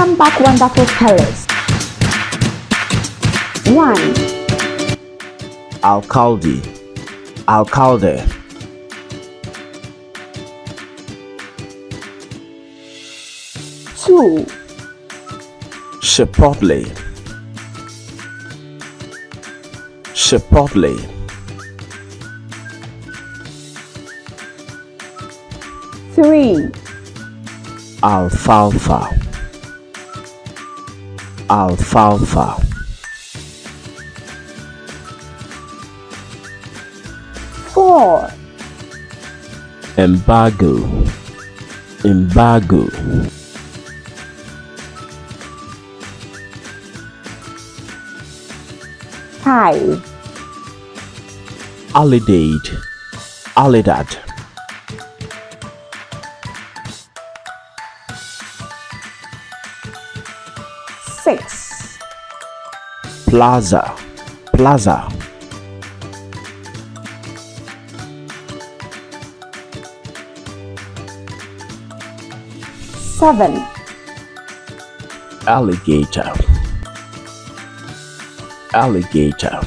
Welcome back, wonderful fellas. 1, alcalde, alcalde, 2, chipotle, chipotle, 3, alfalfa, alfalfa, 4, embargo, embargo, 5, alidade, alidad, 6, plaza, plaza, 7, alligator, alligator,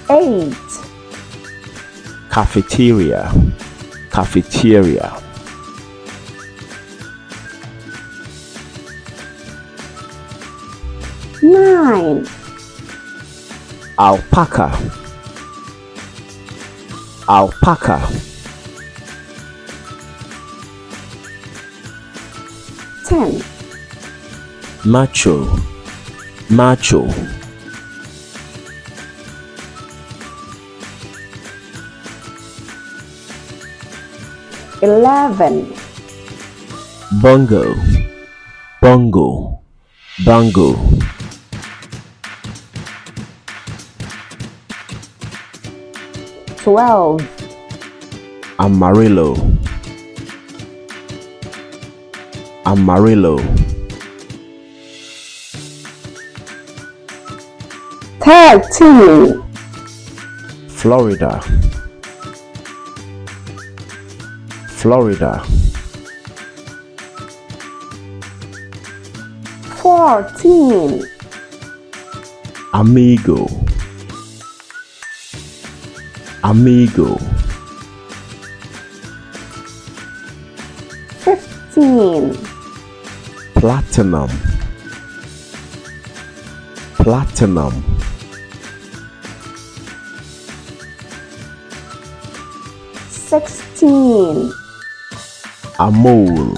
8, cafeteria, cafeteria, 9, alpaca, alpaca, 10, macho, macho, 11, bongo, bongo, bongo, 12, amarillo, amarillo, 13, Florida, Florida, 14, amigo, amigo, 15, platinum, platinum, 16, amole,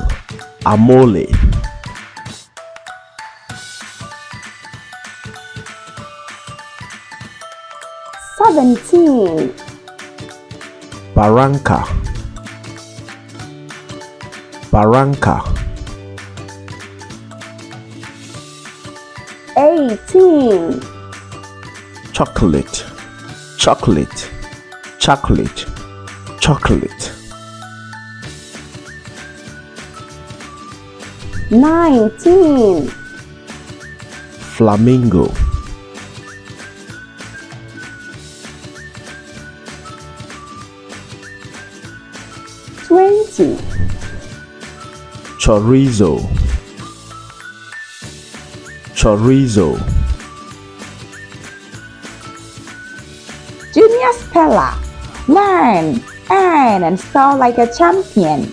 amole, 17, barranca, barranca, 18, chocolate, chocolate, chocolate, chocolate, 19, flamingo, twenty, chorizo, chorizo, Junior Speller. Learn, earn, and spell like a champion.